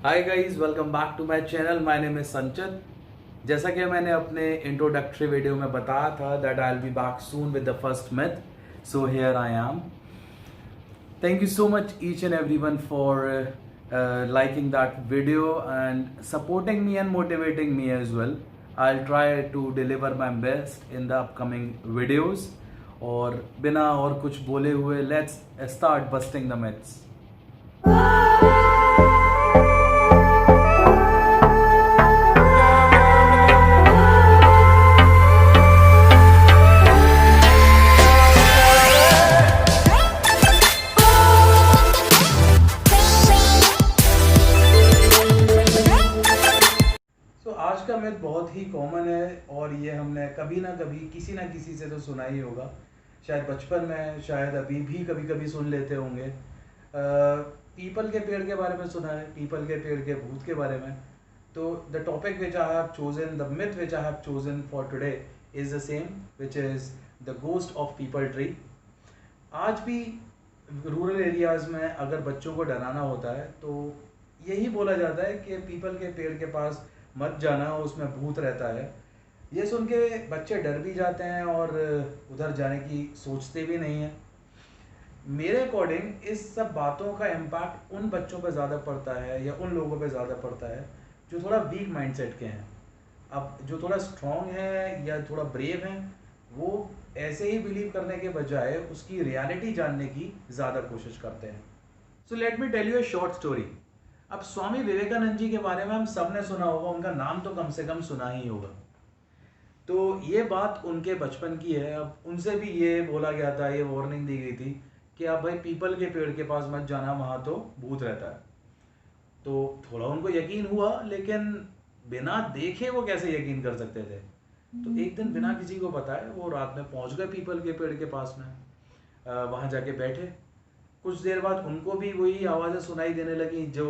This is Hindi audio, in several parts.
Hi guys, welcome back to my channel. My name is Sanchat. जैसा कि मैंने अपने इंट्रोडक्टरी वीडियो में बताया था that I will be back soon with the first myth, so here I am. Thank you so much each and everyone for liking that video and supporting me and motivating me as well. I'll try to deliver my best in the upcoming videos. और बिना और कुछ बोले हुए let's start busting the myths. आज का मिथ बहुत ही कॉमन है और ये हमने कभी ना कभी किसी ना किसी से तो सुना ही होगा। शायद बचपन में, शायद अभी भी कभी कभी सुन लेते होंगे। पीपल के पेड़ के बारे में सुना है, पीपल के पेड़ के भूत के बारे में। तो the topic which I have chosen, the myth which I have chosen for today is the same, which is the ghost of people tree. आज भी रूरल एरियाज में अगर बच्चों को डराना होता है तो यही बोला जाता है कि पीपल के पेड़ के पास मत जाना, उसमें भूत रहता है। ये सुन के बच्चे डर भी जाते हैं और उधर जाने की सोचते भी नहीं हैं। मेरे अकॉर्डिंग इस सब बातों का इम्पैक्ट उन बच्चों पर ज़्यादा पड़ता है या उन लोगों पर ज़्यादा पड़ता है जो थोड़ा वीक माइंडसेट के हैं। अब जो थोड़ा स्ट्रॉन्ग है या थोड़ा ब्रेव हैं, वो ऐसे ही बिलीव करने के बजाय उसकी रियलिटी जानने की ज़्यादा कोशिश करते हैं। So let me tell you a short story. अब स्वामी विवेकानंद जी के बारे में हम सब ने सुना होगा, उनका नाम तो कम से कम सुना ही होगा। तो ये बात उनके बचपन की है। अब उनसे भी ये बोला गया था, ये वार्निंग दी गई थी कि आप भाई पीपल के पेड़ के पास मत जाना, वहां तो भूत रहता है। तो थोड़ा उनको यकीन हुआ, लेकिन बिना देखे वो कैसे यकीन कर सकते थे। तो एक दिन बिना किसी को बताए वो रात में पहुंच गए पीपल के पेड़ के पास में। वहां जाके बैठे। कुछ देर बाद उनको भी वही आवाज़ें सुनाई देने लगी जो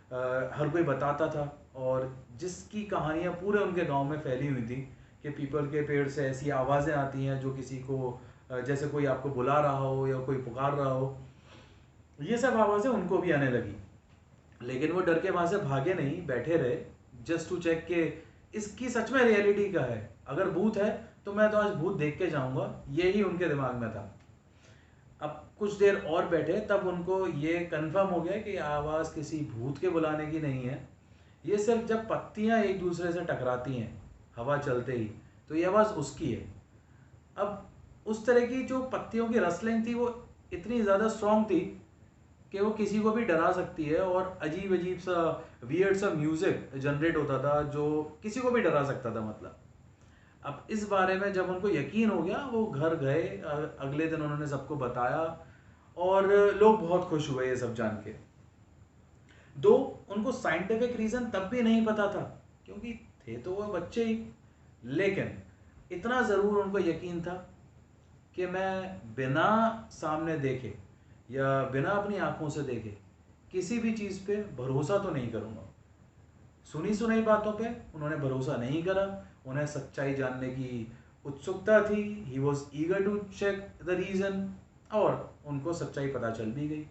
हर कोई बताता था और जिसकी कहानियाँ पूरे उनके गांव में फैली हुई थी कि पीपल के पेड़ से ऐसी आवाज़ें आती हैं जो किसी को जैसे कोई आपको बुला रहा हो या कोई पुकार रहा हो। ये सब आवाज़ें उनको भी आने लगी, लेकिन वो डर के वहाँ से भागे नहीं, बैठे रहे जस्ट टू चेक कि इसकी सच में रियलिटी क्या है। अगर भूत है तो मैं तो आज भूत देख के जाऊँगा, यही उनके दिमाग में था। अब कुछ देर और बैठे तब उनको ये कंफर्म हो गया कि आवाज़ किसी भूत के बुलाने की नहीं है। ये सिर्फ जब पत्तियां एक दूसरे से टकराती हैं हवा चलते ही, तो ये आवाज़ उसकी है। अब उस तरह की जो पत्तियों की रसलिंग थी वो इतनी ज़्यादा स्ट्रॉन्ग थी कि वो किसी को भी डरा सकती है और अजीब अजीब सा वियर्ड सा म्यूज़िक जनरेट होता था जो किसी को भी डरा सकता था। मतलब अब इस बारे में जब उनको यकीन हो गया, वो घर गए। अगले दिन उन्होंने सबको बताया और लोग बहुत खुश हुए ये सब जान के। दो उनको साइंटिफिक रीजन तब भी नहीं पता था क्योंकि थे तो वो बच्चे ही, लेकिन इतना ज़रूर उनको यकीन था कि मैं बिना सामने देखे या बिना अपनी आंखों से देखे किसी भी चीज़ पे भरोसा तो नहीं करूँगा। सुनी सुनाई बातों पे उन्होंने भरोसा नहीं करा, उन्हें सच्चाई जानने की उत्सुकता थी। He was eager to check the reason और उनको सच्चाई पता चल भी गई।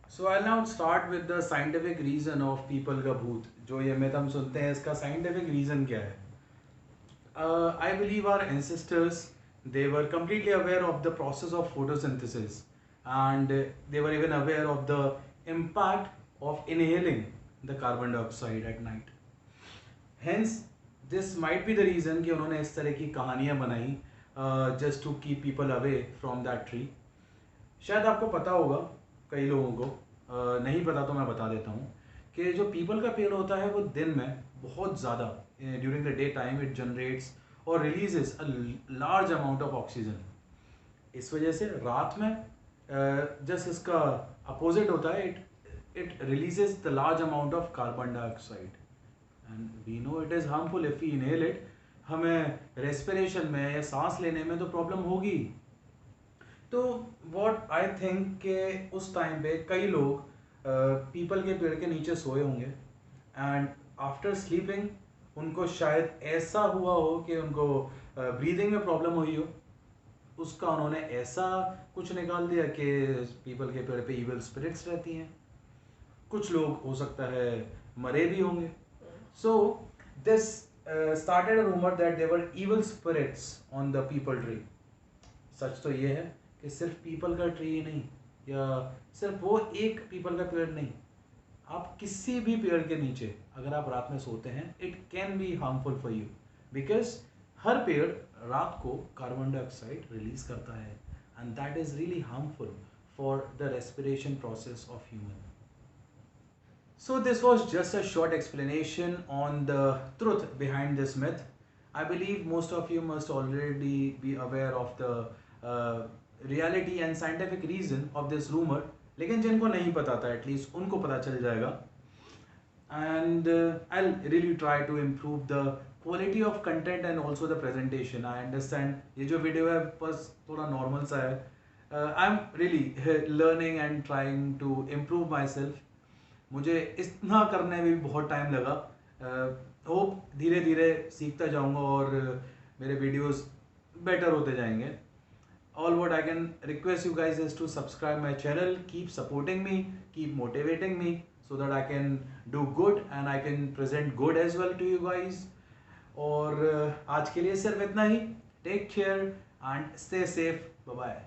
So I now start with the scientific reason of people का भूत। जो ये मिथ हम सुनते हैं, इसका साइंटिफिक रीजन क्या है? I believe our ancestors, they were completely aware of the process of photosynthesis and they were even aware of the impact of inhaling the carbon dioxide at night. Hence this might be the reason कि उन्होंने इस तरह की कहानियाँ बनाई just to keep people away from that tree. शायद आपको पता होगा, कई लोगों को नहीं पता तो मैं बता देता हूँ कि जो पीपल का पेड़ होता है वो दिन में बहुत ज़्यादा during the day time it generates और releases a large amount of oxygen. इस वजह से रात में जस्ट इसका अपोजिट होता है, it releases the large amount of carbon dioxide and we know it is harmful if we inhale it. हमें रेस्पिरेशन में या सांस लेने में तो प्रॉब्लम होगी। तो व्हाट आई थिंक कि उस टाइम पे कई लोग पीपल के पेड़ के नीचे सोए होंगे एंड आफ्टर स्लीपिंग उनको शायद ऐसा हुआ हो कि उनको ब्रीदिंग में प्रॉब्लम हुई हो। उसका उन्होंने ऐसा कुछ निकाल दिया कि पीपल के पेड़ पे इविल स्पिरिट्स रहती हैं। कुछ लोग हो सकता है मरे भी होंगे. So this started a rumor that there were evil spirits on the people tree. सच तो ये है कि सिर्फ पीपल का ट्री ही नहीं, या सिर्फ वो एक पीपल का पेड़ नहीं, आप किसी भी पेड़ के नीचे अगर आप रात में सोते हैं, it can be harmful for you, because हर पेड़ रात को कार्बन डाइऑक्साइड रिलीज करता है, and that is really harmful for the respiration process of human. So this was just a short explanation on the truth behind this myth. I believe most of you must already be aware of the reality and scientific reason of this rumor. लेकिन जिनको नहीं पता था एटलीस्ट उनको पता चल जाएगा. And I'll really try to improve the quality of content and also the presentation. I understand ये जो वीडियो है बस थोड़ा नॉर्मल सा है. I'm really learning and trying to improve myself. मुझे इतना करने में भी बहुत टाइम लगा. होप धीरे धीरे सीखता जाऊंगा और मेरे वीडियोस बेटर होते जाएंगे. All what I can request you guys is to subscribe my channel, keep supporting me, keep motivating me so that I can do good and I can present good as well to you guys. और आज के लिए सिर्फ इतना ही. Take care and stay safe. Bye bye.